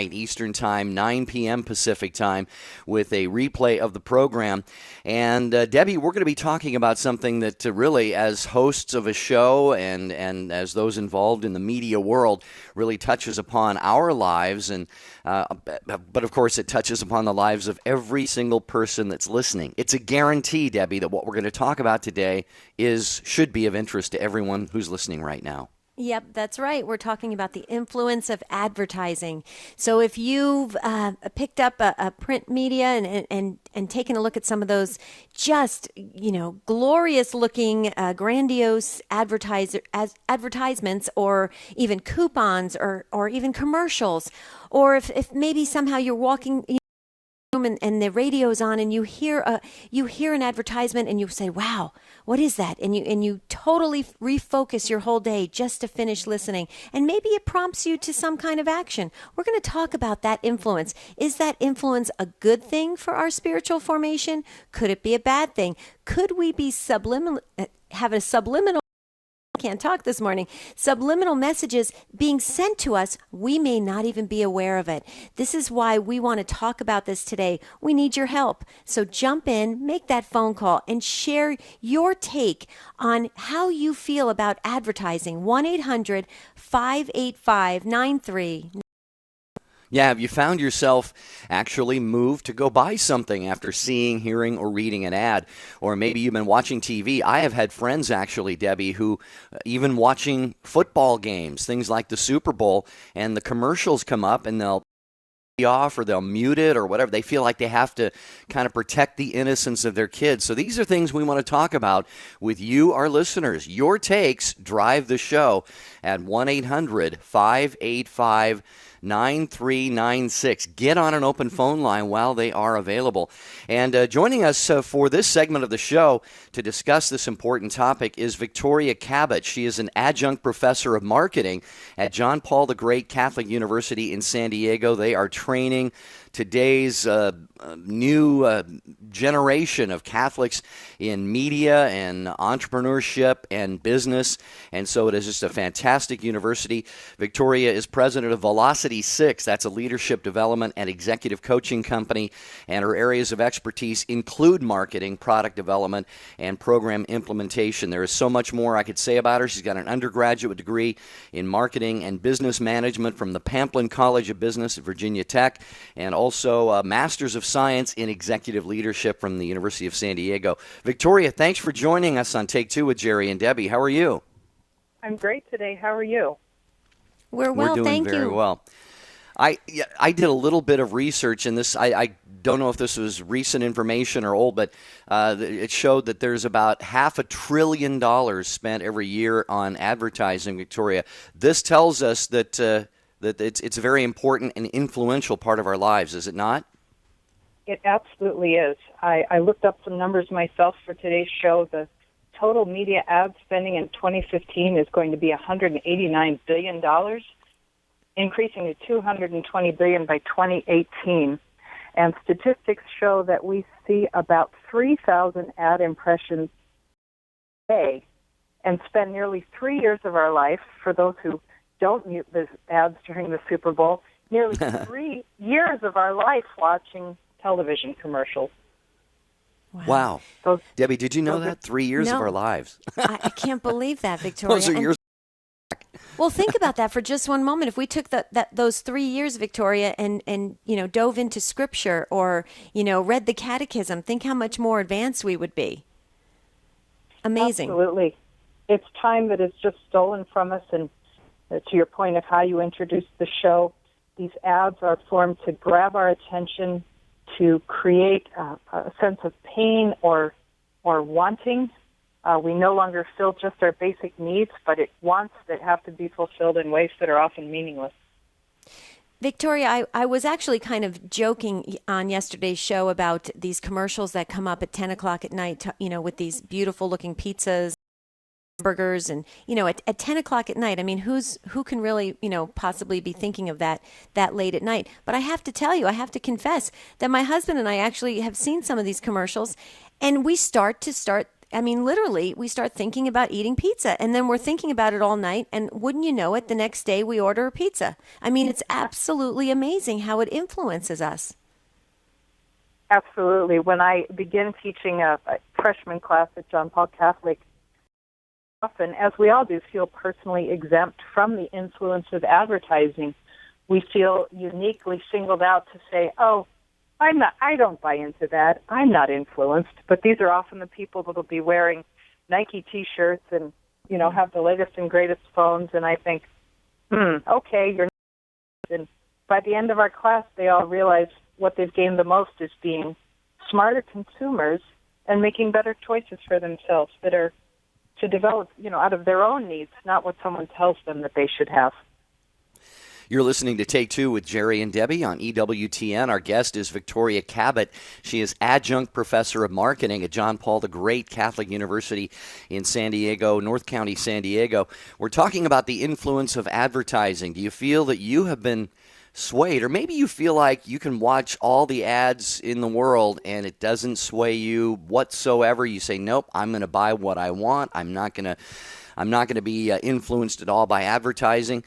Eastern Time, 9 p.m. Pacific Time, with a replay of the program. And Debbie, we're going to be talking about something that really, as hosts of a show and as those involved in the media world, really touches upon our lives. And but of course, it touches upon the lives of every single person that's listening. It's a guarantee, Debbie, that what we're going to talk about today should be of interest to everyone who's listening right now. Yep, that's right. We're talking about the influence of advertising. So if you've picked up a print media and taken a look at some of those just, glorious looking, grandiose advertisements, or even coupons, or even commercials, or if maybe somehow you're walking and the radio's on and you hear an advertisement and you say, wow, what is that? And you totally refocus your whole day just to finish listening. And maybe it prompts you to some kind of action. We're going to talk about that influence. Is that influence a good thing for our spiritual formation? Could it be a bad thing? Could we be have a subliminal can't talk this morning, subliminal messages being sent to us, we may not even be aware of it. This is why we want to talk about this today. We need your help. So jump in, make that phone call, and share your take on how you feel about advertising. 1-800-585-93. Yeah, have you found yourself actually moved to go buy something after seeing, hearing, or reading an ad? Or maybe you've been watching TV. I have had friends, actually, Debbie, who even watching football games, things like the Super Bowl, and the commercials come up and they'll be off or they'll mute it or whatever. They feel like they have to kind of protect the innocence of their kids. So these are things we want to talk about with you, our listeners. Your takes drive the show at 1-800-585-9396. Get on an open phone line while they are available. And joining us for this segment of the show to discuss this important topic is Victoria Cabot. She is an adjunct professor of marketing at John Paul the Great Catholic University in San Diego. They are training today's new generation of Catholics in media and entrepreneurship and business. And so it is just a fantastic university. Victoria is president of Velocity 6. That's a leadership development and executive coaching company. And her areas of expertise include marketing, product development, and program implementation. There is so much more I could say about her. She's got an undergraduate degree in marketing and business management from the Pamplin College of Business at Virginia Tech, and also a Master's of Science in Executive Leadership from the University of San Diego. Victoria, thanks for joining us on Take Two with Jerry and Debbie. How are you? I'm great today. How are you? We're well, doing thank very you. well. I did a little bit of research in this. I don't know if this was recent information or old, but it showed that there's about $500 billion spent every year on advertising, Victoria. This tells us that it's a very important and influential part of our lives, is it not? It absolutely is. I looked up some numbers myself for today's show. The total media ad spending in 2015 is going to be $189 billion, increasing to $220 billion by 2018. And statistics show that we see about 3,000 ad impressions a day and spend nearly 3 years of our life, for those who don't mute the ads during the Super Bowl, nearly 3 years of our life watching television commercials. Wow. Debbie, did you know that? 3 years of our lives. I can't believe that, Victoria. Those are years. Well, think about that for just one moment. If we took those 3 years, Victoria, and dove into Scripture or read the Catechism, think how much more advanced we would be. Amazing. Absolutely. It's time that is just stolen from us. And to your point of how you introduced the show, these ads are formed to grab our attention, to create a sense of pain or wanting. We no longer fill just our basic needs, but wants that have to be fulfilled in ways that are often meaningless. Victoria, I was actually kind of joking on yesterday's show about these commercials that come up at 10 o'clock at night, with these beautiful looking pizzas, burgers, and at 10 o'clock at night. I mean, who can really possibly be thinking of that late at night? But I have to confess that my husband and I actually have seen some of these commercials, and we start I mean, literally, we start thinking about eating pizza, and then we're thinking about it all night, and wouldn't you know it, the next day we order a pizza. I mean, it's absolutely amazing how it influences us. Absolutely. When I begin teaching a freshman class at John Paul Catholic, often, as we all do, feel personally exempt from the influence of advertising. We feel uniquely singled out to say, oh, I don't buy into that. I'm not influenced. But these are often the people that will be wearing Nike T-shirts and, have the latest and greatest phones. And I think, okay, you're not. And by the end of our class, they all realize what they've gained the most is being smarter consumers and making better choices for themselves that are to develop, out of their own needs, not what someone tells them that they should have. You're listening to Take Two with Jerry and Debbie on EWTN. Our guest is Victoria Cabot. She is adjunct professor of marketing at John Paul the Great Catholic University in San Diego, North County, San Diego. We're talking about the influence of advertising. Do you feel that you have been swayed, or maybe you feel like you can watch all the ads in the world and it doesn't sway you whatsoever? You say, nope, I'm going to buy what I want. I'm not going to be influenced at all by advertising.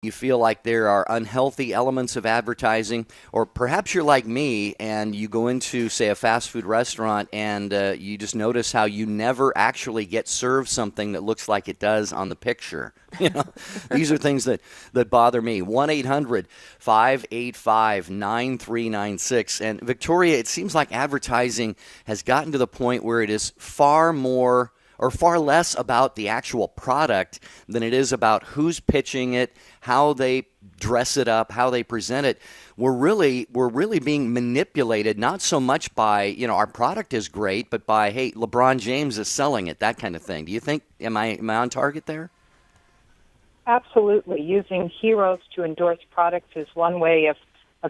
You feel like there are unhealthy elements of advertising, or perhaps you're like me and you go into, say, a fast food restaurant and you just notice how you never actually get served something that looks like it does on the picture. These are things that bother me. 1-800-585-9396. And Victoria, it seems like advertising has gotten to the point where it is far less about the actual product than it is about who's pitching it, how they dress it up, how they present it. We're really being manipulated, not so much by, our product is great, but by, hey, LeBron James is selling it, that kind of thing. Do you think, am I on target there? Absolutely. Using heroes to endorse products is one way of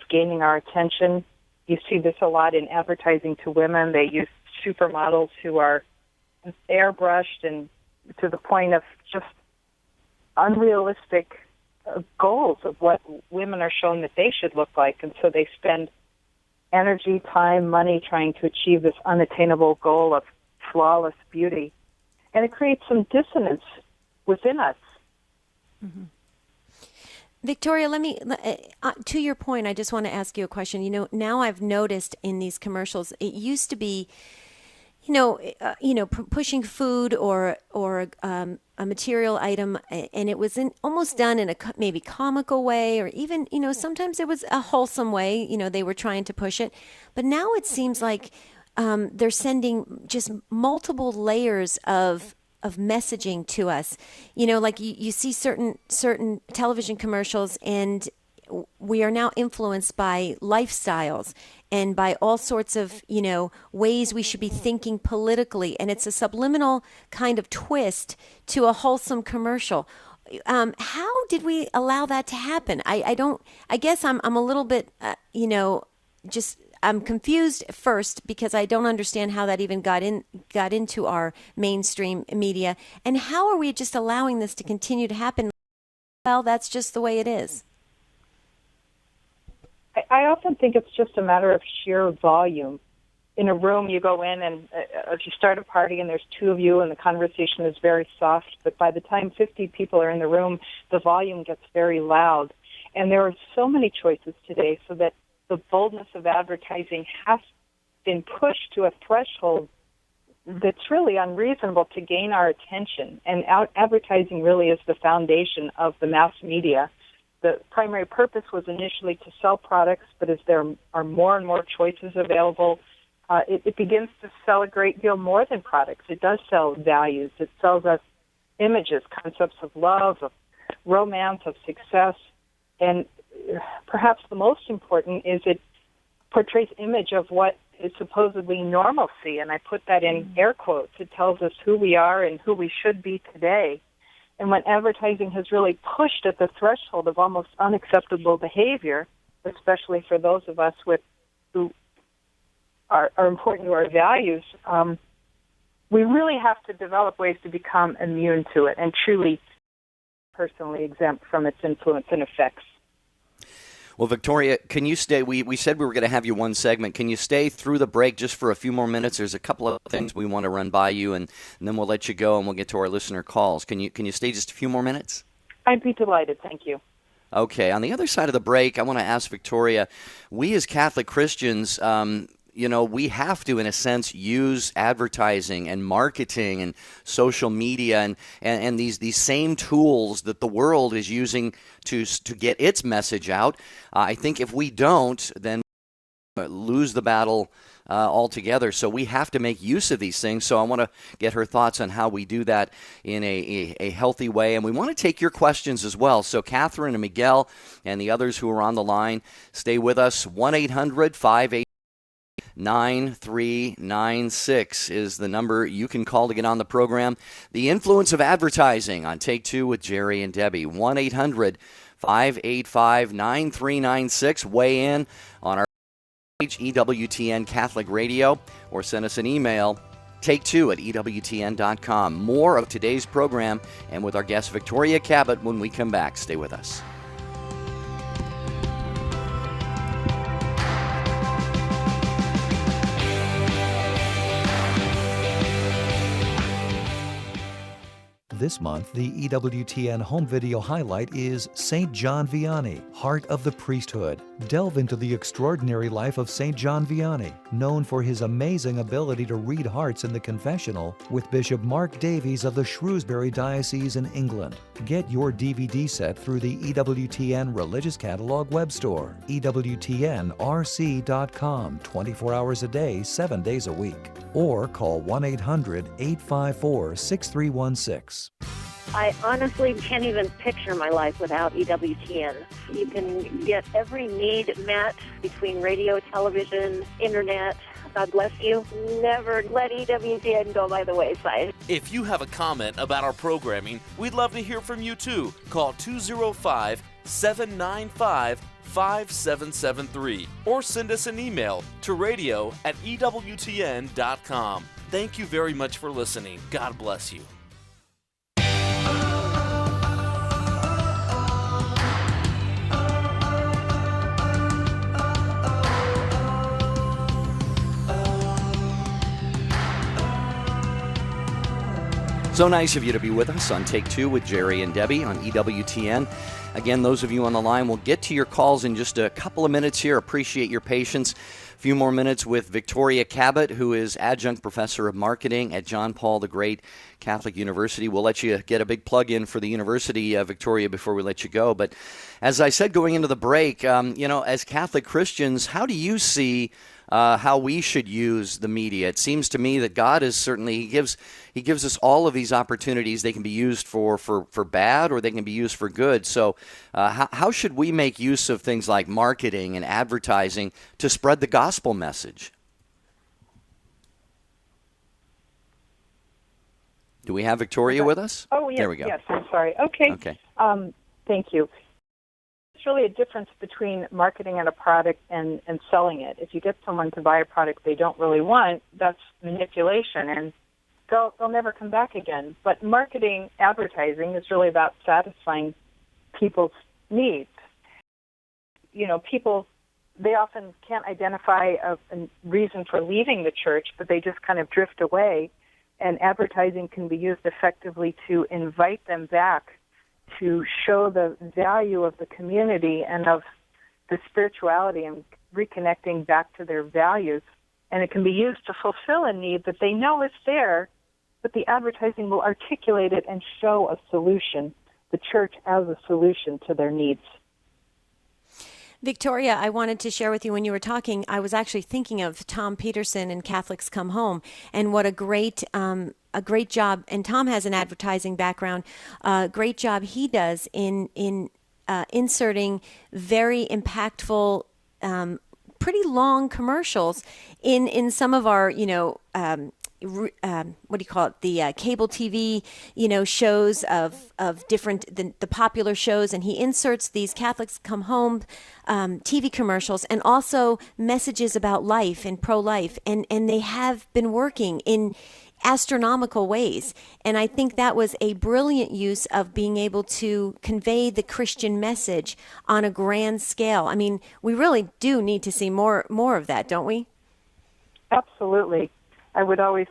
gaining our attention. You see this a lot in advertising to women. They use supermodels who are airbrushed and to the point of just unrealistic goals of what women are shown that they should look like. And so they spend energy, time, money trying to achieve this unattainable goal of flawless beauty. And it creates some dissonance within us. Mm-hmm. Victoria, let me, to your point, I just want to ask you a question. Now I've noticed in these commercials, it used to be pushing food or a material item, and it was almost done in a maybe comical way, or even, sometimes it was a wholesome way, they were trying to push it. But now it seems like they're sending just multiple layers of messaging to us. Like you see certain television commercials, and we are now influenced by lifestyles and by all sorts of, ways we should be thinking politically. And it's a subliminal kind of twist to a wholesome commercial. How did we allow that to happen? I guess I'm a little bit, I'm confused first because I don't understand how that even got into our mainstream media. And how are we just allowing this to continue to happen? Well, that's just the way it is. I often think it's just a matter of sheer volume. In a room, you go in and if you start a party and there's two of you and the conversation is very soft, but by the time 50 people are in the room, the volume gets very loud. And there are so many choices today, so that the boldness of advertising has been pushed to a threshold that's really unreasonable to gain our attention. And advertising really is the foundation of the mass media. The primary purpose was initially to sell products, but as there are more and more choices available, it begins to sell a great deal more than products. It does sell values. It sells us images, concepts of love, of romance, of success. And perhaps the most important is it portrays image of what is supposedly normalcy, and I put that in air quotes. It tells us who we are and who we should be today. And when advertising has really pushed at the threshold of almost unacceptable behavior, especially for those of us who are important to our values, we really have to develop ways to become immune to it and truly personally exempt from its influence and effects. Well, Victoria, can you stay? We said we were going to have you one segment. Can you stay through the break just for a few more minutes? There's a couple of things we want to run by you, and then we'll let you go, and we'll get to our listener calls. Can you stay just a few more minutes? I'd be delighted. Thank you. Okay. On the other side of the break, I want to ask Victoria, we as Catholic Christians, we have to, in a sense, use advertising and marketing and social media and these same tools that the world is using to get its message out. I think if we don't, then we lose the battle altogether. So we have to make use of these things. So I want to get her thoughts on how we do that in a healthy way. And we want to take your questions as well. So Catherine and Miguel and the others who are on the line, stay with us. 1-800-58 9396 is the number you can call to get on the program. The influence of advertising on Take Two with Jerry and Debbie. 1-800-585-9396. Weigh in on our page, EWTN Catholic Radio, or send us an email, take2@EWTN.com. More of today's program and with our guest Victoria Cabot when we come back. Stay with us. This month, the EWTN home video highlight is St. John Vianney, Heart of the Priesthood. Delve into the extraordinary life of St. John Vianney, known for his amazing ability to read hearts in the confessional, with Bishop Mark Davies of the Shrewsbury Diocese in England. Get your DVD set through the EWTN Religious Catalog web store, EWTNRC.com, 24 hours a day, 7 days a week. Or call 1-800-854-6316. I honestly can't even picture my life without EWTN. You can get every need met between radio, television, internet. God bless you. Never let EWTN go by the wayside. If you have a comment about our programming, we'd love to hear from you too. Call 205-795-5773 or send us an email to radio@EWTN.com. Thank you very much for listening. God bless you. So nice of you to be with us on Take Two with Jerry and Debbie on EWTN. Again, those of you on the line, we'll get to your calls in just a couple of minutes here. Appreciate your patience. A few more minutes with Victoria Cabot, who is adjunct professor of marketing at John Paul the Great Catholic University. We'll let you get a big plug in for the university, Victoria, before we let you go. But as I said going into the break, as Catholic Christians, how do you see how we should use the media? It seems to me that God is certainly, He gives us all of these opportunities. They can be used for bad or they can be used for good. So how should we make use of things like marketing and advertising to spread the gospel message? Do we have Victoria with us? Oh, yes. There we go. Yes, I'm sorry. Okay. Thank you. It's really a difference between marketing a product and selling it. If you get someone to buy a product they don't really want, that's manipulation, and they'll never come back again. But marketing, advertising is really about satisfying people's needs. People, they often can't identify a reason for leaving the church, but they just kind of drift away, and advertising can be used effectively to invite them back, to show the value of the community and of the spirituality and reconnecting back to their values. And it can be used to fulfill a need that they know is there, but the advertising will articulate it and show a solution, the church as a solution to their needs. Victoria, I wanted to share with you when you were talking, I was actually thinking of Tom Peterson in Catholics Come Home, and what a great job, and Tom has an advertising background, great job he does in inserting very impactful, pretty long commercials in some of our, what do you call it? The cable TV, shows of different the popular shows, and he inserts these Catholics Come Home TV commercials and also messages about life and pro-life, and they have been working astronomical ways. And I think that was a brilliant use of being able to convey the Christian message on a grand scale. I mean, we really do need to see more of that, don't we? Absolutely. I would always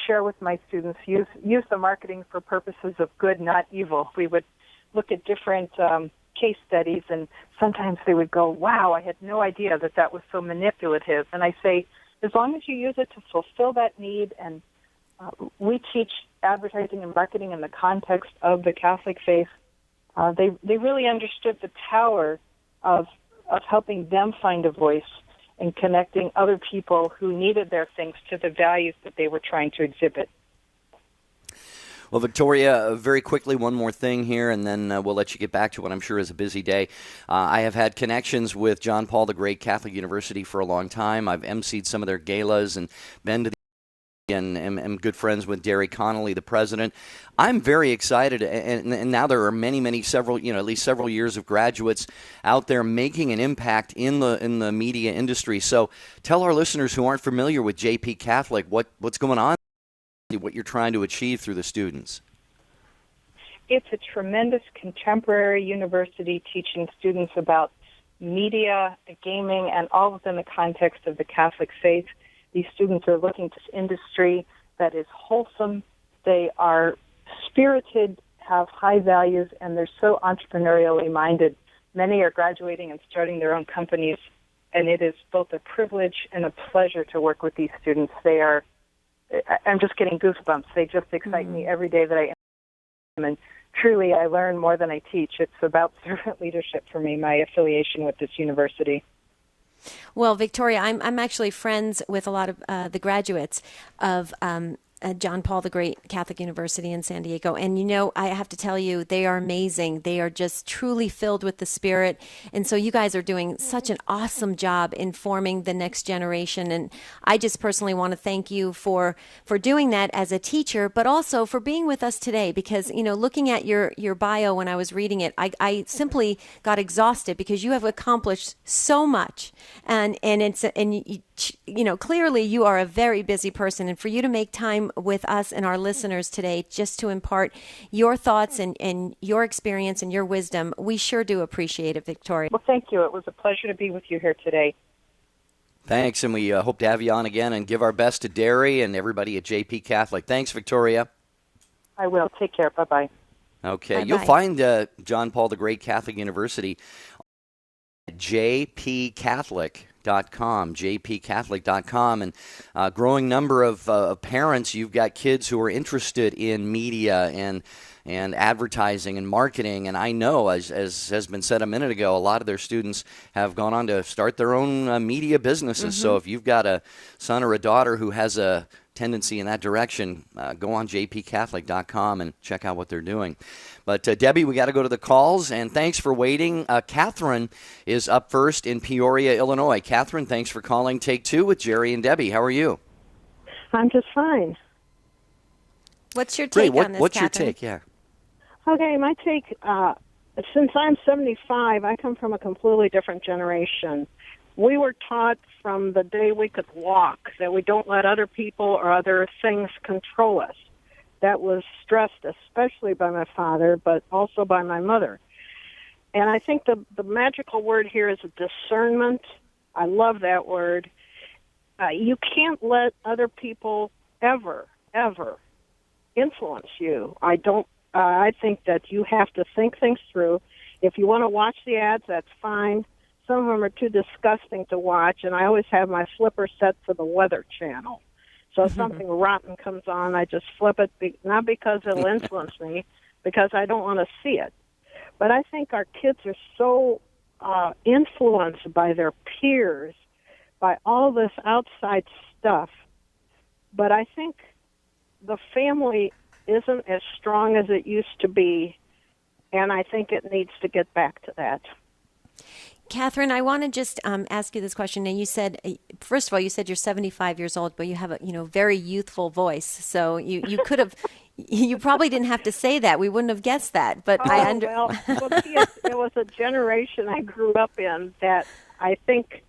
share with my students, use the marketing for purposes of good, not evil. We would look at different case studies, and sometimes they would go, wow, I had no idea that was so manipulative. And I say, as long as you use it to fulfill that need, and we teach advertising and marketing in the context of the Catholic faith, they really understood the power of helping them find a voice and connecting other people who needed their things to the values that they were trying to exhibit. Well, Victoria, very quickly, one more thing here, and then we'll let you get back to what I'm sure is a busy day. I have had connections with John Paul the Great Catholic University for a long time. I've emceed some of their galas and been to the and am good friends with Derry Connolly, the president. I'm very excited, and now there are several, at least several years of graduates out there making an impact in the media industry. So tell our listeners who aren't familiar with JP Catholic what's going on, what you're trying to achieve through the students. It's a tremendous contemporary university teaching students about media, gaming, and all within the context of the Catholic faith. These students are looking to industry that is wholesome. They are spirited, have high values, and they're so entrepreneurially minded. Many are graduating and starting their own companies, and it is both a privilege and a pleasure to work with these students. I'm just getting goosebumps. They just excite me every day that I am. And truly, I learn more than I teach. It's about servant leadership for me, my affiliation with this university. Well, Victoria, I'm actually friends with a lot of the graduates of John Paul the Great Catholic University in San Diego. And, I have to tell you, they are amazing. They are just truly filled with the Spirit. And so you guys are doing such an awesome job in forming the next generation. And I just personally want to thank you for doing that as a teacher, but also for being with us today. Because, looking at your bio when I was reading it, I simply got exhausted because you have accomplished so much. And clearly you are a very busy person. And for you to make time with us and our listeners today just to impart your thoughts and your experience and your wisdom, we sure do appreciate it, Victoria. Well, thank you. It was a pleasure to be with you here today. Thanks, and we hope to have you on again, and give our best to Derry and everybody at JP Catholic. Thanks, Victoria. I will. Take care. Bye-bye. Okay. Bye-bye. You'll find John Paul the Great Catholic University at jpcatholic.com, and a growing number of parents. You've got kids who are interested in media and advertising and marketing, and I know, as has been said a minute ago, a lot of their students have gone on to start their own media businesses. So if you've got a son or a daughter who has a tendency in that direction, go on jpcatholic.com and check out what they're doing. But Debbie, we got to go to the calls, and thanks for waiting. Catherine is up first in Peoria, Illinois. Catherine, thanks for calling Take Two with Jerry and Debbie. How are you? I'm just fine. What's your take on this, What's Catherine? your take? Yeah. Okay, my take, since I'm 75, I come from a completely different generation. We were taught from the day we could walk that we don't let other people or other things control us. That was stressed especially by my father, but also by my mother. And I think the magical word here is discernment. I love that word. You can't let other people ever influence you. I think that you have to think things through. If you want to watch the ads, that's fine. Some of them are too disgusting to watch, and I always have my flipper set to the Weather Channel. So if something rotten comes on, I just flip it, not because it'll influence me, because I don't want to see it. But I think our kids are so influenced by their peers, by all this outside stuff. But I think the family isn't as strong as it used to be, and I think it needs to get back to that. Catherine, I want to just ask you this question. And you said, first of all, you said you're 75 years old, but you have a very youthful voice. So you could have, you probably didn't have to say that. We wouldn't have guessed that. But well, see, it was a generation I grew up in that I think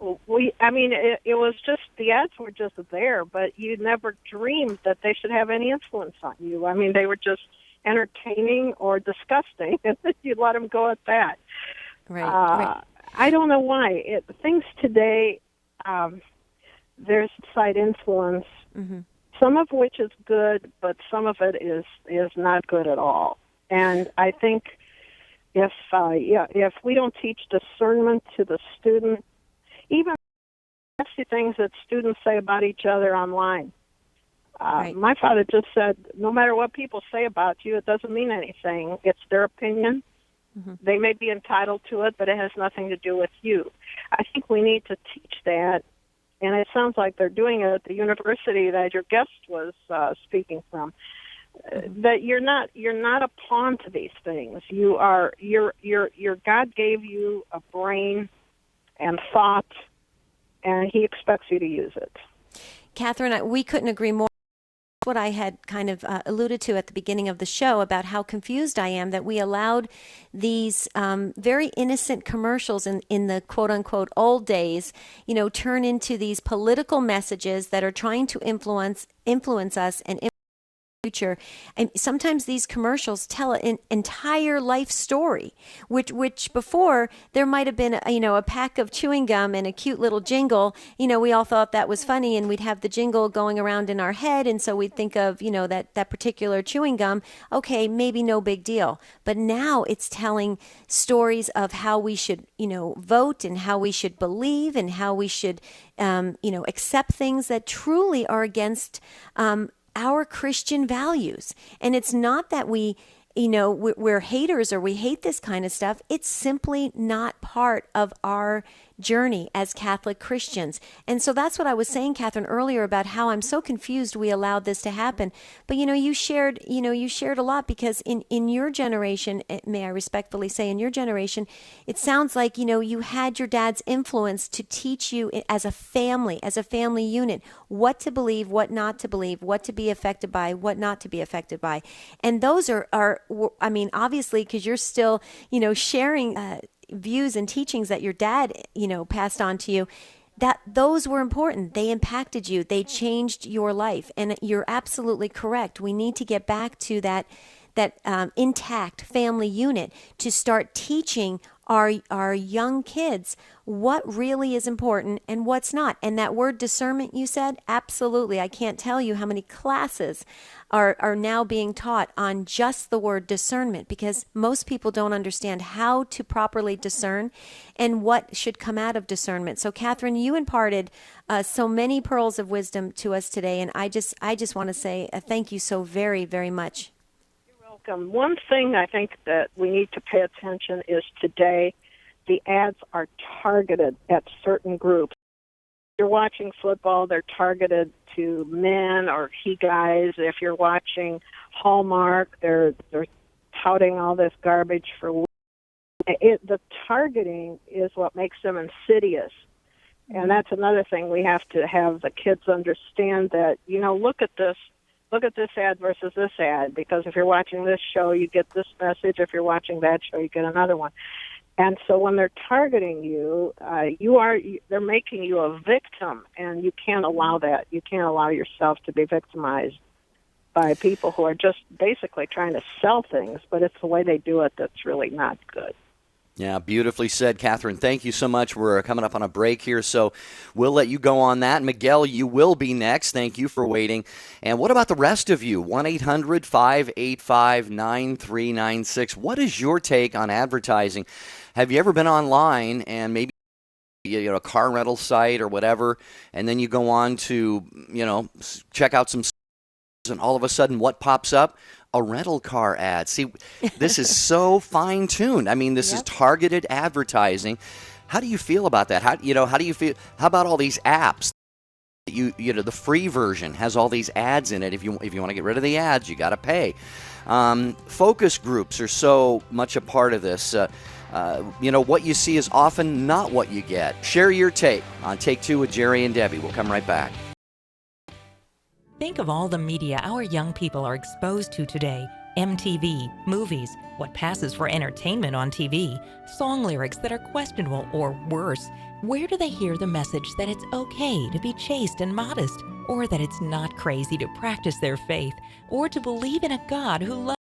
it was just, the ads were just there, but you never dreamed that they should have any influence on you. I mean, they were just entertaining or disgusting, and you let them go at that. Right. I don't know why. Things today, there's side influence, some of which is good, but some of it is not good at all. And I think if we don't teach discernment to the student, even nasty things that students say about each other online. Right. My father just said, no matter what people say about you, it doesn't mean anything. It's their opinion. They may be entitled to it, but it has nothing to do with you. I think we need to teach that, and it sounds like they're doing it at the university that your guest was speaking from. That you're not a pawn to these things. Your God gave you a brain and thought, and He expects you to use it. Catherine, we couldn't agree more. What I had kind of alluded to at the beginning of the show about how confused I am that we allowed these very innocent commercials in the quote-unquote old days, turn into these political messages that are trying to influence us and future. And sometimes these commercials tell an entire life story, which before there might have been a pack of chewing gum and a cute little jingle. We all thought that was funny, and we'd have the jingle going around in our head, and so we'd think of that particular chewing gum. Okay, maybe no big deal. But now it's telling stories of how we should vote and how we should believe and how we should accept things that truly are against our Christian values. And it's not that we're haters or we hate this kind of stuff. It's simply not part of our journey as Catholic Christians. And so that's what I was saying, Catherine, earlier about how I'm so confused we allowed this to happen. But you shared a lot, because in your generation, may I respectfully say, in your generation, it sounds like you had your dad's influence to teach you as a family unit, what to believe, what not to believe, what to be affected by, what not to be affected by. And those are obviously, because you're still sharing views and teachings that your dad passed on to you, that those were important. They impacted you. They changed your life. And you're absolutely correct. We need to get back to that intact family unit to start teaching our young kids what really is important and what's not. And that word discernment you said, absolutely. I can't tell you how many classes are now being taught on just the word discernment, because most people don't understand how to properly discern and what should come out of discernment. So Catherine, you imparted so many pearls of wisdom to us today, and I just want to say thank you so very, very much. One thing I think that we need to pay attention is today the ads are targeted at certain groups. If you're watching football, they're targeted to men or he guys. If you're watching Hallmark, they're touting all this garbage for women. The targeting is what makes them insidious. And that's another thing we have to have the kids understand, that, look at this ad versus this ad, because if you're watching this show, you get this message. If you're watching that show, you get another one. And so when they're targeting you, they're making you a victim, and you can't allow that. You can't allow yourself to be victimized by people who are just basically trying to sell things, but it's the way they do it that's really not good. Yeah, beautifully said, Catherine. Thank you so much. We're coming up on a break here, so we'll let you go on that. Miguel, you will be next. Thank you for waiting. And what about the rest of you? 1-800-585-9396. What is your take on advertising? Have you ever been online and maybe a car rental site or whatever, and then you go on to, check out some, and all of a sudden what pops up? A rental car ad. See, this is so fine-tuned. I mean, this is targeted advertising. How do you feel about that? How do you feel? How about all these apps? The free version has all these ads in it. If you want to get rid of the ads, you got to pay. Focus groups are so much a part of this. What you see is often not what you get. Share your take on Take Two with Jerry and Debbie. We'll come right back. Think of all the media our young people are exposed to today. MTV, movies, what passes for entertainment on TV, song lyrics that are questionable or worse. Where do they hear the message that it's okay to be chaste and modest, or that it's not crazy to practice their faith, or to believe in a God who loves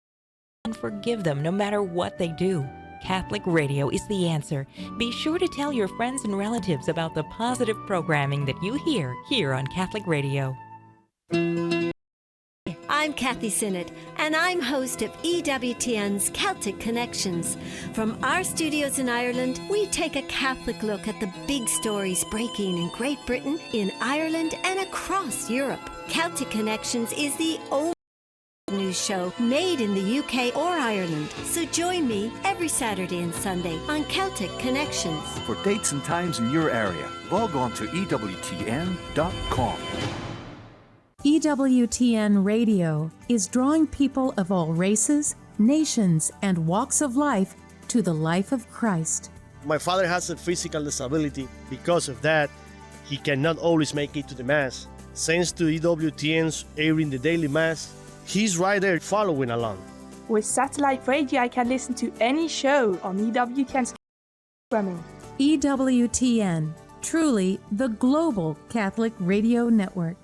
and forgive them no matter what they do? Catholic Radio is the answer. Be sure to tell your friends and relatives about the positive programming that you hear here on Catholic Radio. I'm Kathy Sinnott, and I'm host of EWTN's Celtic Connections. From our studios in Ireland, we take a Catholic look at the big stories breaking in Great Britain, in Ireland, and across Europe. Celtic Connections is the only news show made in the UK or Ireland. So join me every Saturday and Sunday on Celtic Connections. For dates and times in your area, log on to EWTN.com. EWTN Radio is drawing people of all races, nations, and walks of life to the life of Christ. My father has a physical disability. Because of that, he cannot always make it to the Mass. Thanks to EWTN's airing the daily Mass, he's right there following along. With satellite radio, I can listen to any show on EWTN's programming. EWTN, truly the global Catholic radio network.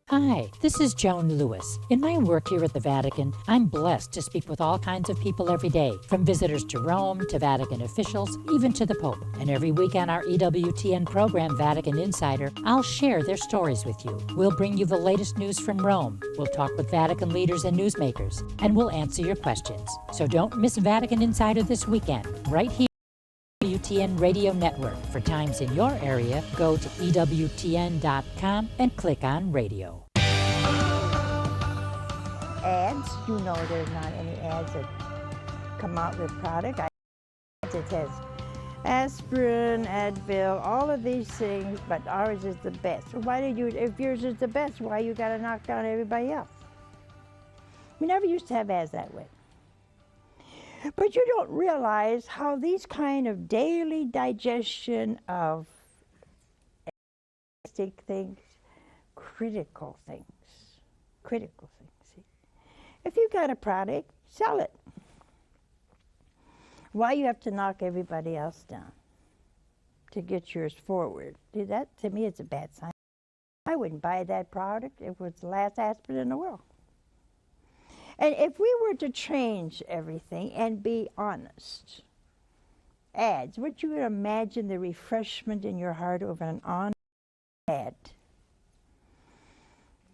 Hi, this is Joan Lewis. In my work here at the Vatican, I'm blessed to speak with all kinds of people every day, from visitors to Rome, to Vatican officials, even to the Pope. And every week on our EWTN program, Vatican Insider, I'll share their stories with you. We'll bring you the latest news from Rome. We'll talk with Vatican leaders and newsmakers, and we'll answer your questions. So don't miss Vatican Insider this weekend, right here. EWTN Radio Network. For times in your area, go to EWTN.com and click on radio. Ads, you know there's not any ads that come out with product. It has aspirin, Advil, all of these things, but ours is the best. So why did you, if yours is the best, why you gotta knock down everybody else? We never used to have ads that way. But you don't realize how these kind of daily digestion of things, critical things. See? If you got a product, sell it. Why you have to knock everybody else down to get yours forward? Dude, that to me is a bad sign. I wouldn't buy that product if it was the last aspirin in the world. And if we were to change everything and be honest, ads, would you imagine the refreshment in your heart over an honest ad?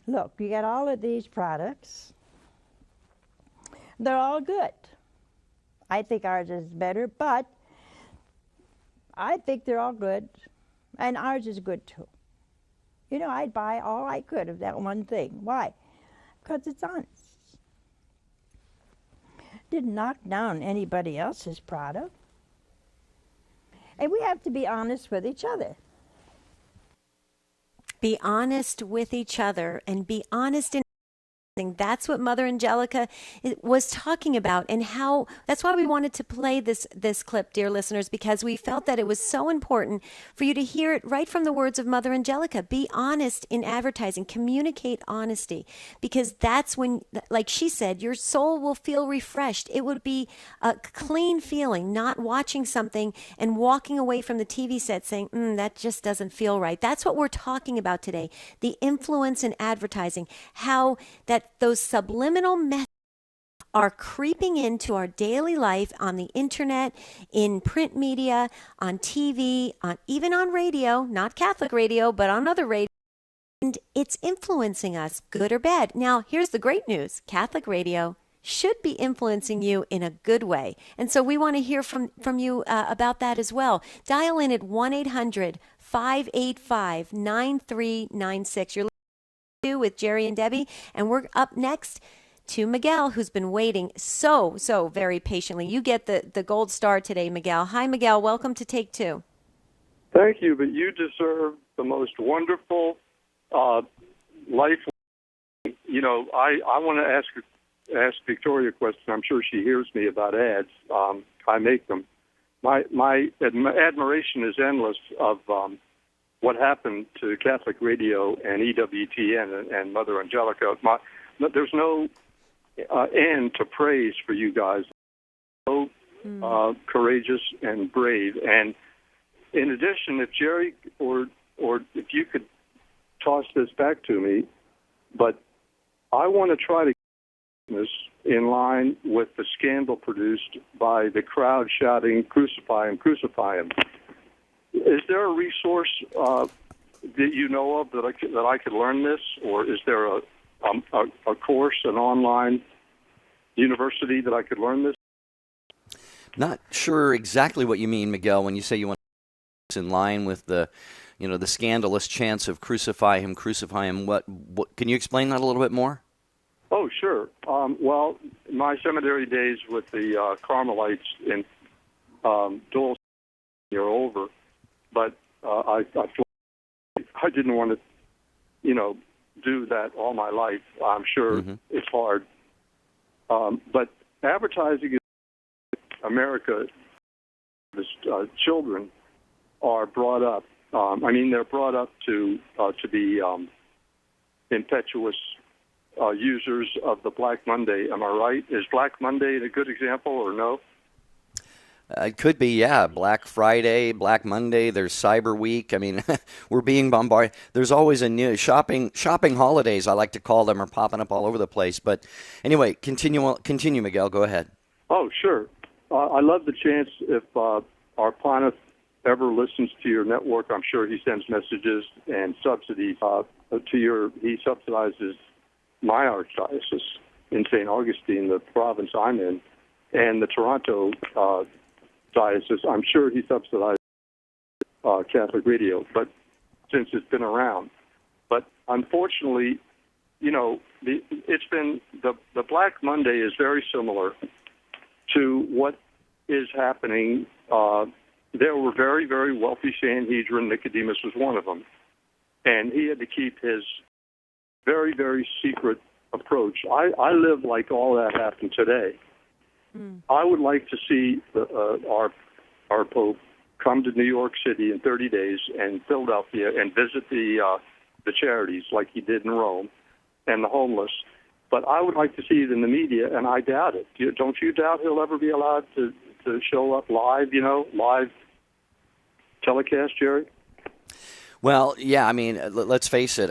Look, you got all of these products. They're all good. I think ours is better, but I think they're all good, and ours is good too. You know, I'd buy all I could of that one thing. Why? Because it's honest. Didn't knock down anybody else's product. And we have to be honest with each other. Be honest with each other and be honest in That's what Mother Angelica was talking about, and how that's why we wanted to play this clip, dear listeners, because we felt that it was so important for you to hear it right from the words of Mother Angelica. Be honest in advertising, communicate honesty, because that's when, like she said, your soul will feel refreshed. It would be a clean feeling, not watching something and walking away from the TV set saying, that just doesn't feel right. That's what we're talking about today. The influence in advertising, how that those subliminal messages are creeping into our daily life on the internet, in print media, on TV, even on radio, not Catholic radio, but on other radio. And it's influencing us, good or bad. Now, here's the great news. Catholic radio should be influencing you in a good way. And so we want to hear from you about that as well. Dial in at 1-800-585-9396. You're with Jerry and Debbie, and we're up next to Miguel, who's been waiting so very patiently. You get the gold star today, Miguel. Hi, Miguel. Welcome to Take Two. Thank you, but you deserve the most wonderful life. You know, I want to ask Victoria a question. I'm sure she hears me about ads. I make them. My admiration is endless of what happened to Catholic Radio and EWTN and Mother Angelica. There's no end to praise for you guys. So courageous and brave. And in addition, if Jerry or if you could toss this back to me, but I want to try to get this in line with the scandal produced by the crowd shouting, "Crucify him, crucify him." Is there a resource that you know of that I could learn this, or is there a course, an online university that I could learn this? Not sure exactly what you mean, Miguel, when you say you want to in line with the scandalous chants of "Crucify him, crucify him." What can you explain that a little bit more? Oh, sure. Well, my seminary days with the Carmelites in Dole are over, but I didn't want to, do that all my life. I'm sure it's hard, but advertising in America, children are brought up. They're brought up to be impetuous users of the Black Monday. Am I right? Is Black Monday a good example or no? It could be, yeah. Black Friday, Black Monday. There's Cyber Week. I mean, we're being bombarded. There's always a new shopping holidays, I like to call them, are popping up all over the place. But anyway, continue, Miguel. Go ahead. Oh, sure. I love the chance if our Planet ever listens to your network. I'm sure he sends messages and subsidies he subsidizes my archdiocese in St. Augustine, the province I'm in, and the Toronto diocese. I'm sure he subsidizes Catholic radio, but since it's been around. But unfortunately, it's been the Black Monday is very similar to what is happening. There were very, very wealthy Sanhedrin. Nicodemus was one of them. And he had to keep his very, very secret approach. I live like all that happened today. I would like to see our Pope come to New York City in 30 days and Philadelphia and visit the charities like he did in Rome and the homeless. But I would like to see it in the media, and I doubt it. Don't you doubt he'll ever be allowed to show up live, live telecast, Jerry? Well, yeah, let's face it.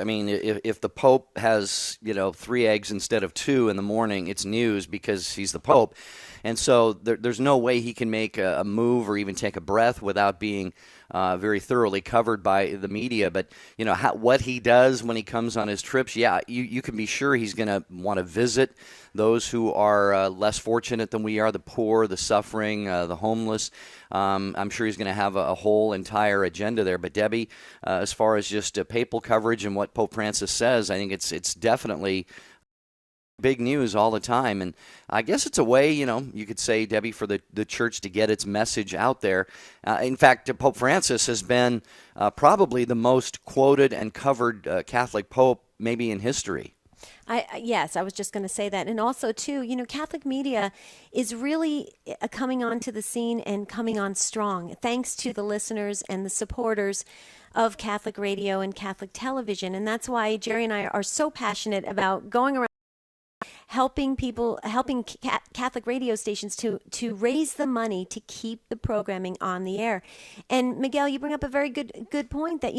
If the Pope has, 3 eggs instead of 2 in the morning, it's news because he's the Pope. And so there's no way he can make a move or even take a breath without being very thoroughly covered by the media. But, what he does when he comes on his trips, you can be sure he's going to want to visit those who are less fortunate than we are, the poor, the suffering, the homeless. I'm sure he's going to have a whole entire agenda there. But Debbie, as far as just papal coverage and what Pope Francis says, I think it's definitely big news all the time. And I guess it's a way, you could say, Debbie, for the church to get its message out there. In fact, Pope Francis has been probably the most quoted and covered Catholic Pope maybe in history. Yes, I was just going to say that. And also, too, Catholic media is really coming onto the scene and coming on strong, thanks to the listeners and the supporters of Catholic radio and Catholic television. And that's why Jerry and I are so passionate about going around helping Catholic radio stations to raise the money to keep the programming on the air. And Miguel, you bring up a very good point that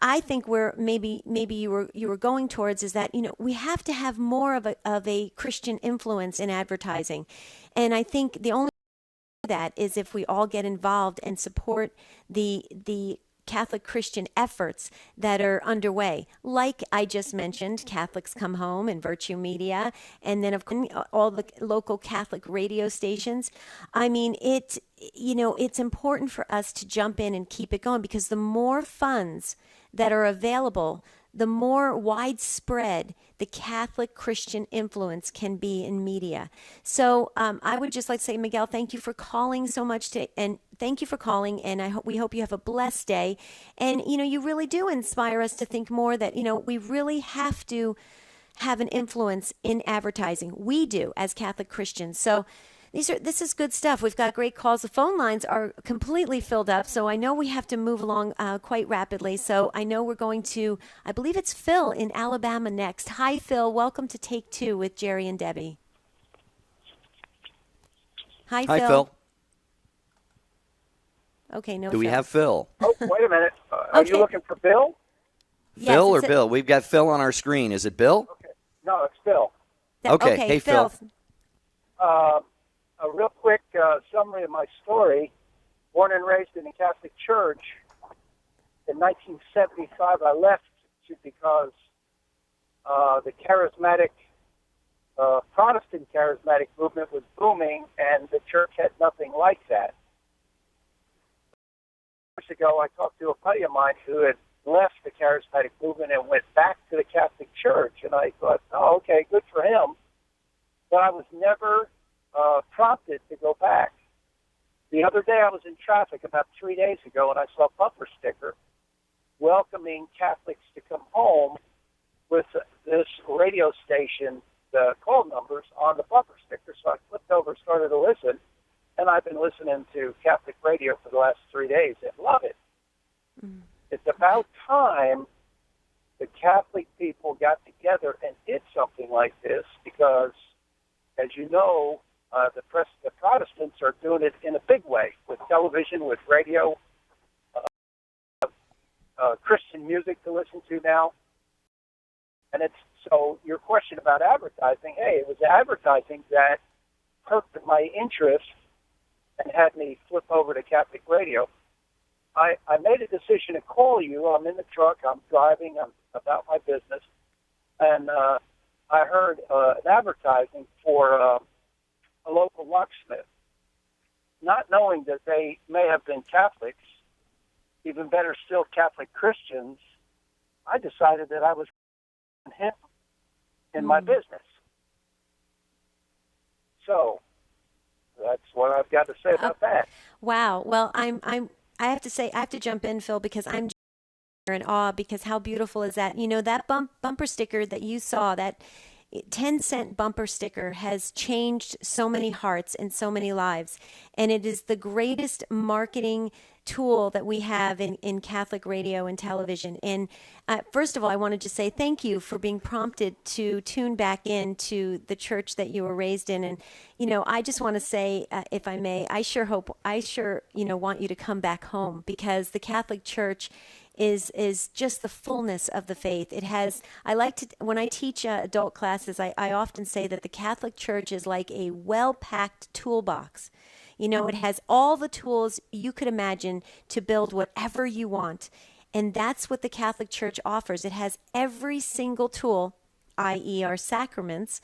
I think where maybe you were going towards is that we have to have more of a Christian influence in advertising, and I think the only way to do that is if we all get involved and support the Catholic Christian efforts that are underway. Like I just mentioned, Catholics Come Home and Virtue Media, and then of course all the local Catholic radio stations. It's important for us to jump in and keep it going, because the more funds that are available, the more widespread the Catholic Christian influence can be in media. So I would just like to say, Miguel, thank you for calling so much and thank you for calling. And we hope you have a blessed day. And, you really do inspire us to think more that, we really have to have an influence in advertising. We do as Catholic Christians. So This is good stuff. We've got great calls. The phone lines are completely filled up, so I know we have to move along quite rapidly. So I know we're going to, I believe it's Phil in Alabama next. Hi, Phil. Welcome to Take Two with Jerry and Debbie. Hi, Phil. Okay, no. Do we have Phil? Oh, wait a minute. Are you looking for Bill? Phil or Bill? We've got Phil on our screen. Is it Bill? Okay. No, it's Bill. Okay. Hey, Phil. A real quick summary of my story. Born and raised in the Catholic Church. In 1975, I left because the charismatic, Protestant charismatic movement was booming, and the church had nothing like that. Years ago, I talked to a buddy of mine who had left the charismatic movement and went back to the Catholic Church, and I thought, oh, okay, good for him. But I was never prompted to go back. The other day I was in traffic about 3 days ago, and I saw a bumper sticker welcoming Catholics to come home with this radio station, the call numbers on the bumper sticker. So I flipped over, started to listen, and I've been listening to Catholic radio for the last 3 days and love it. It's about time the Catholic people got together and did something like this because, as you know, the Protestants are doing it in a big way with television, with radio, Christian music to listen to now. And it's so your question about advertising, hey, it was advertising that perked my interest and had me flip over to Catholic radio. I made a decision to call you. I'm in the truck. I'm driving. I'm about my business. And I heard an advertising for a local locksmith. Not knowing that they may have been Catholics, even better still, Catholic Christians, I decided that I was him in my business. So that's what I've got to say about that. Wow. Well, I have to say, I have to jump in, Phil, because I'm in awe, because how beautiful is that? You know, that bumper sticker that you saw, that 10-cent bumper sticker has changed so many hearts and so many lives. And it is the greatest marketing tool that we have in Catholic radio and television. And first of all, I wanted to say thank you for being prompted to tune back into the church that you were raised in. And, you know, I just want to say, if I may, I sure want you to come back home, because the Catholic Church is just the fullness of the faith. It has, I like to, when I teach adult classes, I often say that the Catholic Church is like a well-packed toolbox. You know, it has all the tools you could imagine to build whatever you want. And that's what the Catholic Church offers. It has every single tool, i.e. our sacraments,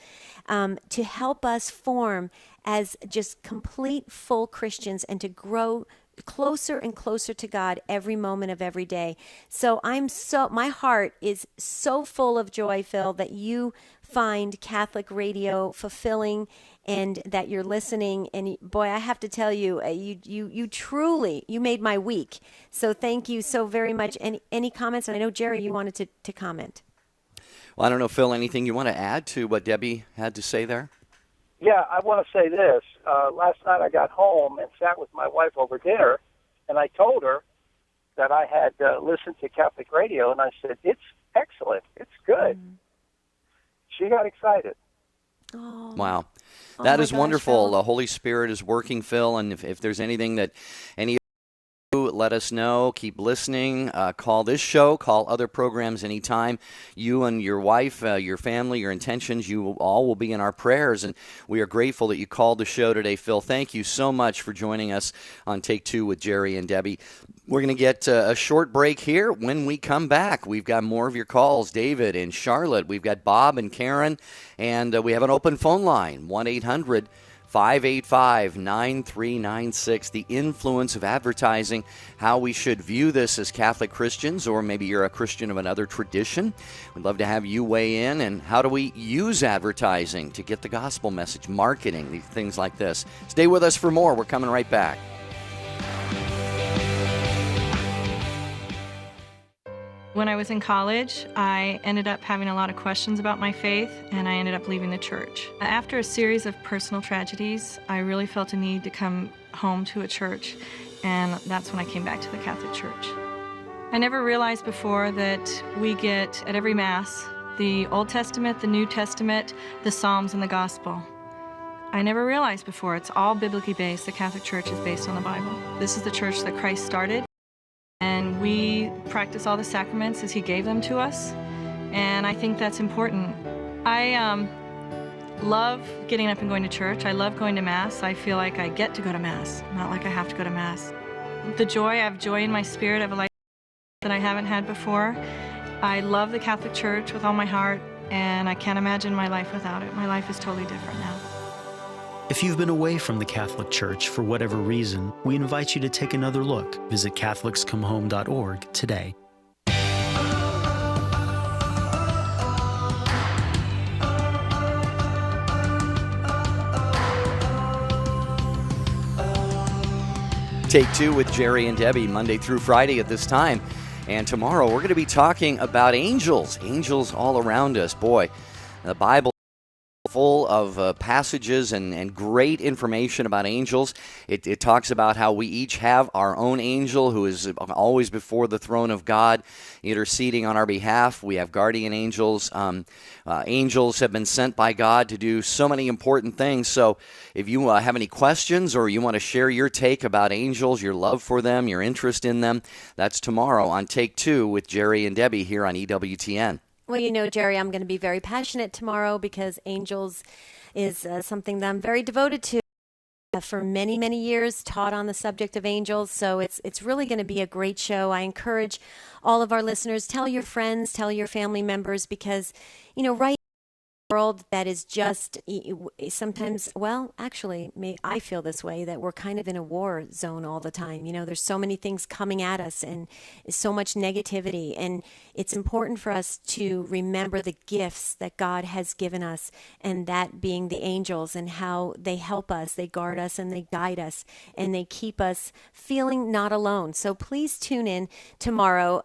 to help us form as just complete full Christians and to grow closer and closer to God every moment of every day. So my heart is so full of joy, Phil, that you find Catholic radio fulfilling and that you're listening. And boy, I have to tell you, you truly, you made my week. So thank you so very much. Any comments? And I know, Jerry, you wanted to comment. Well, I don't know, Phil, anything you want to add to what Debbie had to say there? Yeah, I want to say this. Last night I got home and sat with my wife over dinner, and I told her that I had listened to Catholic radio, and I said, it's excellent. It's good. She got excited. Oh. Wow. That is wonderful. Phil. The Holy Spirit is working, Phil, and if there's anything that any of you let us know. Keep listening. Call this show. Call other programs anytime. You and your wife, your family, your intentions, you all will be in our prayers, and we are grateful that you called the show today, Phil. Thank you so much for joining us on Take Two with Jerry and Debbie. We're going to get a short break here. When we come back, we've got more of your calls. David in Charlotte. We've got Bob and Karen, and we have an open phone line, 1-800-585-9396. The influence of advertising, how we should view this as Catholic Christians, or maybe you're a Christian of another tradition. We'd love to have you weigh in. And how do we use advertising to get the gospel message, marketing, things like this? Stay with us for more. We're coming right back. When I was in college, I ended up having a lot of questions about my faith, and I ended up leaving the church. After a series of personal tragedies, I really felt a need to come home to a church, and that's when I came back to the Catholic Church. I never realized before that we get, at every Mass, the Old Testament, the New Testament, the Psalms, and the Gospel. I never realized before it's all biblically based. The Catholic Church is based on the Bible. This is the church that Christ started, and we practice all the sacraments as He gave them to us, and I think that's important. I love getting up and going to church. I love going to Mass. I feel like I get to go to Mass, not like I have to go to Mass. The joy, I have joy in my spirit. I have a life that I haven't had before. I love the Catholic Church with all my heart, and I can't imagine my life without it. My life is totally different now. If you've been away from the Catholic Church for whatever reason, we invite you to take another look. Visit catholicscomehome.org today. Take Two with Jerry and Debbie, Monday through Friday at this time. And tomorrow we're going to be talking about angels. Angels all around us. Boy, the Bible full of passages and great information about angels. It talks about how we each have our own angel who is always before the throne of God, interceding on our behalf. We have guardian angels. Angels have been sent by God to do so many important things. So if you have any questions or you want to share your take about angels, your love for them, your interest in them, that's tomorrow on Take Two with Jerry and Debbie here on EWTN. Well, you know, Jerry, I'm going to be very passionate tomorrow because angels is something that I'm very devoted to. For many, many years, taught on the subject of angels, so it's really going to be a great show. I encourage all of our listeners, tell your friends, tell your family members, because, you know, right world that is just sometimes, well, actually, I feel this way, that we're kind of in a war zone all the time. You know, there's so many things coming at us and so much negativity, and it's important for us to remember the gifts that God has given us, and that being the angels and how they help us, they guard us, and they guide us, and they keep us feeling not alone. So please tune in tomorrow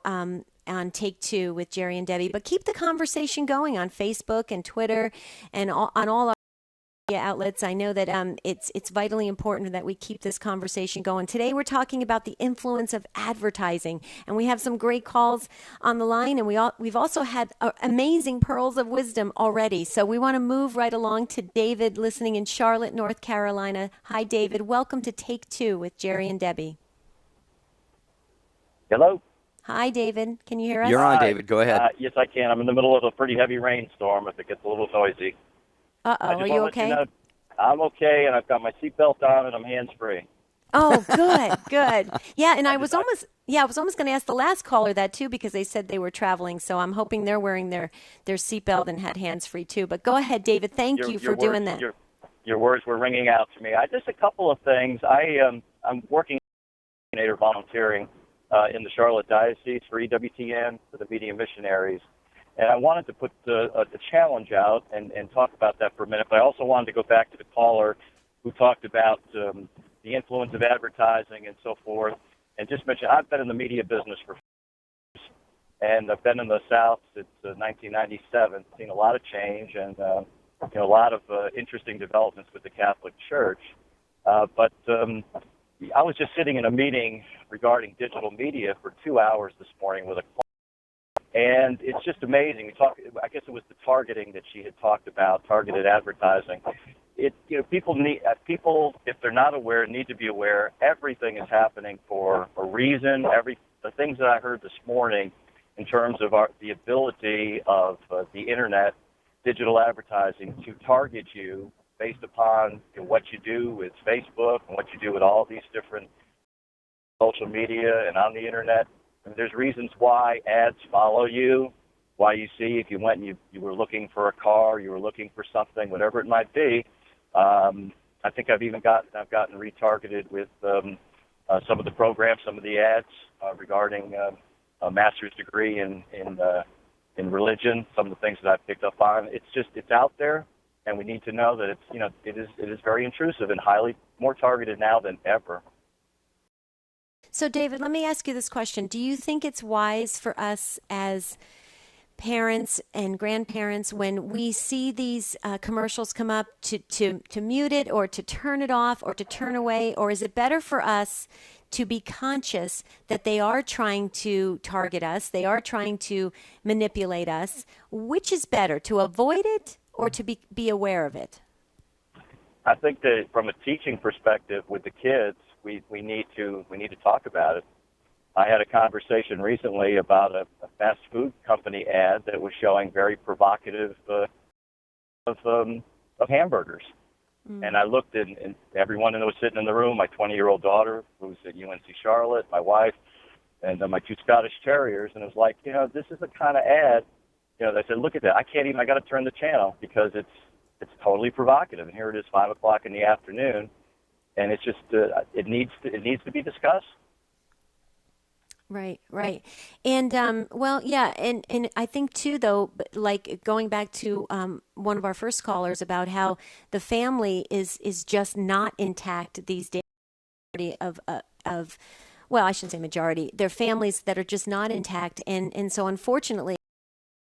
on Take Two with Jerry and Debbie, but keep the conversation going on Facebook and Twitter and on all our media outlets. I know that it's vitally important that we keep this conversation going. Today we're talking about the influence of advertising, and we have some great calls on the line, and we've also had amazing pearls of wisdom already. So we want to move right along to David, listening in Charlotte, North Carolina. Hi, David. Welcome to Take Two with Jerry and Debbie. Hello. Hi, David. Can you hear us? You're on, David. Go ahead. Yes, I can. I'm in the middle of a pretty heavy rainstorm if it gets a little noisy. Are you okay? I'm okay, and I've got my seatbelt on, and I'm hands-free. Oh, good, good. Yeah, and I was almost going to ask the last caller that, too, because they said they were traveling, so I'm hoping they're wearing their seatbelt and had hands-free, too. But go ahead, David. Thank you for doing that. Your words were ringing out to me. Just a couple of things. I'm working volunteering in the Charlotte Diocese for EWTN, for the Media Missionaries. And I wanted to put the challenge out and talk about that for a minute, but I also wanted to go back to the caller who talked about the influence of advertising and so forth, and just mention I've been in the media business for years, and I've been in the South since 1997, seen a lot of change and a lot of interesting developments with the Catholic Church. But I was just sitting in a meeting regarding digital media for 2 hours this morning with a client, and it's just amazing. I guess it was the targeting that she had talked about, targeted advertising. People, if they're not aware, need to be aware. Everything is happening for a reason. The things that I heard this morning in terms of the ability of the internet, digital advertising to target you based upon what you do with Facebook and what you do with all these different social media and on the internet. And there's reasons why ads follow you, why you see if you went and you were looking for a car, you were looking for something, whatever it might be. I think I've gotten retargeted with some of the programs, some of the ads regarding a master's degree in religion, some of the things that I've picked up on. It's out there. And we need to know that it is very intrusive and highly more targeted now than ever. So, David, let me ask you this question. Do you think it's wise for us as parents and grandparents, when we see these commercials come up, to mute it or to turn it off or to turn away? Or is it better for us to be conscious that they are trying to target us, they are trying to manipulate us? Which is better, to avoid it or to be aware of it? I think that from a teaching perspective with the kids, we need to talk about it. I had a conversation recently about a fast food company ad that was showing very provocative of hamburgers. And I looked and everyone that was sitting in the room, my 20-year-old daughter who's at UNC Charlotte, my wife, and my 2 Scottish Terriers, and it was like, this is the kind of ad, they said, look at that. I got to turn the channel because it's totally provocative. And here it is, 5 o'clock in the afternoon, and it's just, it needs to be discussed. Right. And, well, yeah. And I think too, though, like going back to one of our first callers about how the family is just not intact these days of well, I shouldn't say majority. They're families that are just not intact. And so unfortunately,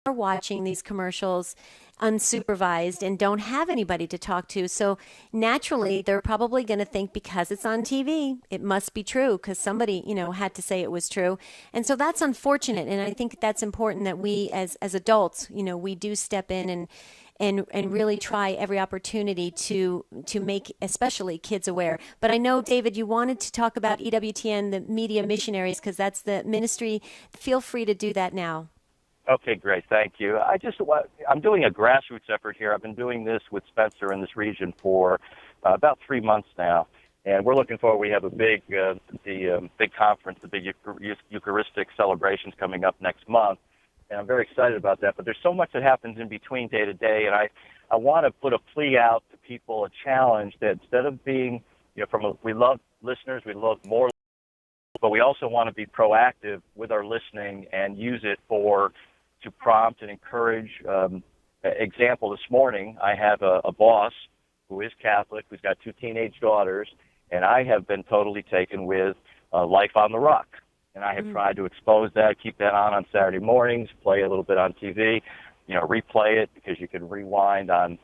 are watching these commercials unsupervised and don't have anybody to talk to. So naturally, they're probably going to think because it's on TV, it must be true because somebody, had to say it was true. And so that's unfortunate. And I think that's important that we as adults, we do step in and really try every opportunity to make especially kids aware. But I know, David, you wanted to talk about EWTN, the Media Missionaries, because that's the ministry. Feel free to do that now. Okay, great. Thank you. I'm doing a grassroots effort here. I've been doing this with Spencer in this region for about 3 months now, and we're looking forward. We have a big conference, the big Eucharistic celebrations coming up next month, and I'm very excited about that. But there's so much that happens in between day to day, and I want to put a plea out to people, a challenge that instead of being, we love listeners, we love more, but we also want to be proactive with our listening and use it to prompt and encourage. Example, this morning, I have a boss who is Catholic, who's got 2 teenage daughters, and I have been totally taken with Life on the Rock. And I have tried to expose that, keep that on Saturday mornings, play a little bit on TV, replay it because you can rewind on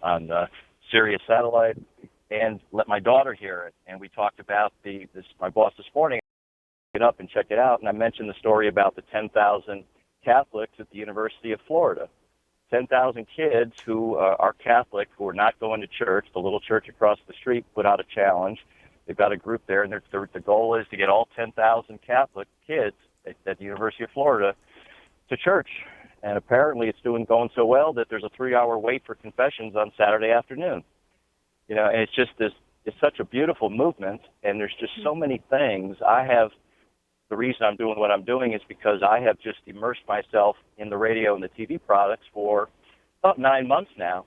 Sirius Satellite, and let my daughter hear it. And we talked about my boss this morning, get up and check it out, and I mentioned the story about the 10,000 Catholics at the University of Florida. 10,000 kids who are Catholic, who are not going to church. The little church across the street put out a challenge. They've got a group there, and the goal is to get all 10,000 Catholic kids at the University of Florida to church. And apparently it's going so well that there's a 3-hour wait for confessions on Saturday afternoon. And it's just it's such a beautiful movement, and there's just so many things. The reason I'm doing what I'm doing is because I have just immersed myself in the radio and the TV products for about 9 months now,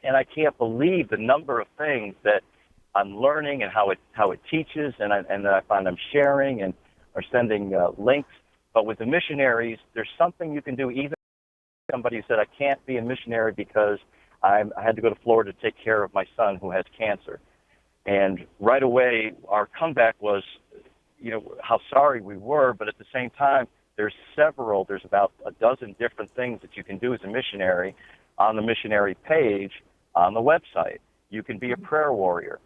and I can't believe the number of things that I'm learning and how it teaches, and I find I'm sharing and are sending links. But with the missionaries, there's something you can do. Even somebody who said I can't be a missionary because I had to go to Florida to take care of my son who has cancer, and right away our comeback was, how sorry we were, but at the same time, there's about a dozen different things that you can do as a missionary on the missionary page on the website. You can be a prayer warrior.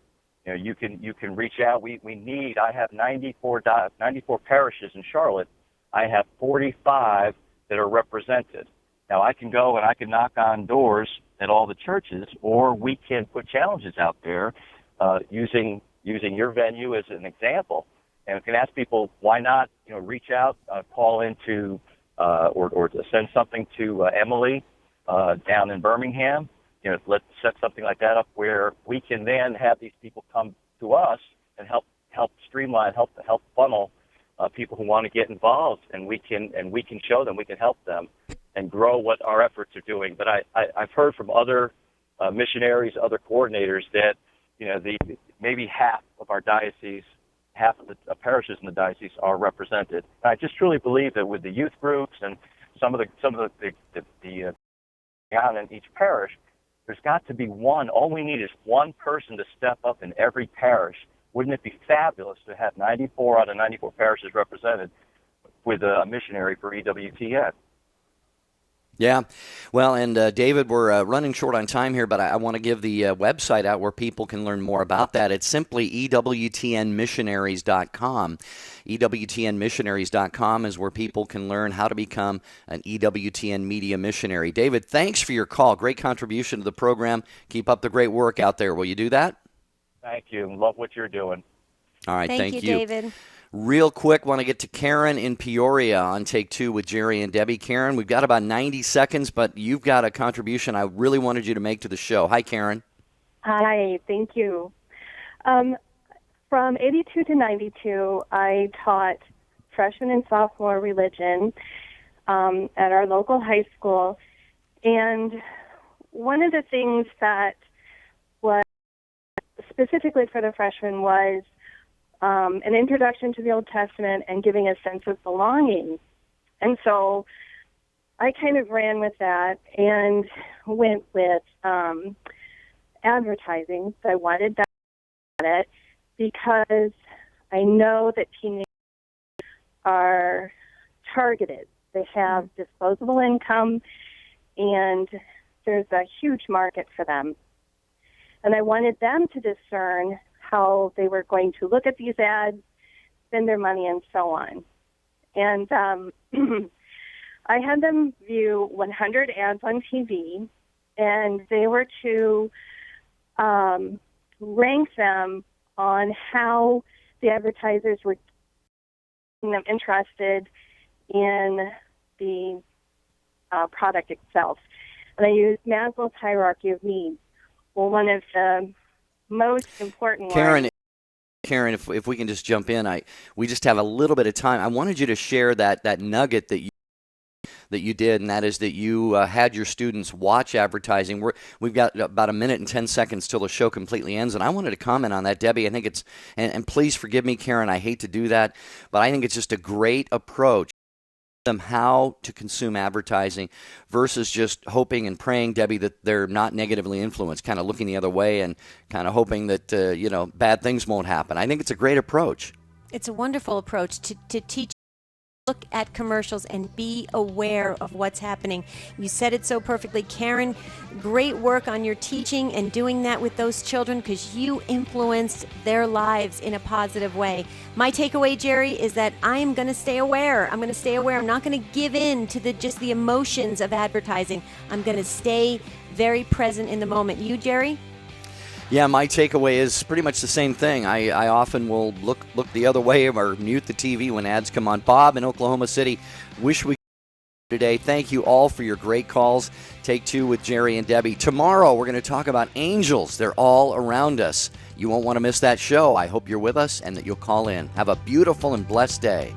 You can reach out. I have 94 parishes in Charlotte. I have 45 that are represented. Now I can go and I can knock on doors at all the churches, or we can put challenges out there using your venue as an example. And we can ask people, why not, reach out, call into, or send something to Emily down in Birmingham. Let's set something like that up where we can then have these people come to us and help streamline, help funnel people who want to get involved, and we can show them, we can help them, and grow what our efforts are doing. But I've heard from other missionaries, other coordinators that maybe half of our diocese, half of the parishes in the diocese are represented. And I just truly believe that with the youth groups and some of the on in each parish, there's got to be one. All we need is one person to step up in every parish Wouldn't it be fabulous to have 94 out of 94 parishes represented with a missionary for EWTN? Yeah. Well, and David, we're running short on time here, but I want to give the website out where people can learn more about that. It's simply EWTNmissionaries.com. EWTNmissionaries.com is where people can learn how to become an EWTN media missionary. David, thanks for your call. Great contribution to the program. Keep up the great work out there. Will you do that? Thank you. Love what you're doing. All right. Thank you. David. Real quick, want to get to Karen in Peoria on take two with Jerry and Debbie. Karen, we've got about 90 seconds, but you've got a contribution I really wanted you to make to the show. Hi, Karen. Hi, thank you. From 82 to 92, I taught freshman and sophomore religion at our local high school. And one of the things that was specifically for the freshmen was an introduction to the Old Testament and giving a sense of belonging. And so I kind of ran with that and went with advertising. So I wanted that at it because I know that teenagers are targeted. They have disposable income, and there's a huge market for them. And I wanted them to discern how they were going to look at these ads, spend their money, and so on. And I had them view 100 ads on TV, and they were to rank them on how the advertisers were getting them interested in the product itself. And I used Maslow's hierarchy of needs. Well, one of the most important Karen, if we can just jump in, we just have a little bit of time. I wanted you to share that nugget that you did, and that is that you had your students watch advertising. We've got about a minute and 10 seconds till the show completely ends, and I wanted to comment on that, Debbie. I think it's, and please forgive me, Karen, I hate to do that, but I think it's just a great approach them how to consume advertising versus just hoping and praying, Debbie, that they're not negatively influenced, kind of looking the other way and kind of hoping that, bad things won't happen. I think it's a great approach. It's a wonderful approach to teach. Look at commercials and be aware of what's happening. You said it so perfectly, Karen. Great work on your teaching and doing that with those children because you influenced their lives in a positive way. My takeaway, Jerry, is that I am going to stay aware. I'm going to stay aware. I'm not going to give in to just the emotions of advertising. I'm going to stay very present in the moment. You, Jerry? Yeah, my takeaway is pretty much the same thing. I often will look the other way or mute the TV when ads come on. Bob in Oklahoma City, wish we could today. Thank you all for your great calls. Take two with Jerry and Debbie. Tomorrow we're going to talk about angels. They're all around us. You won't want to miss that show. I hope you're with us and that you'll call in. Have a beautiful and blessed day.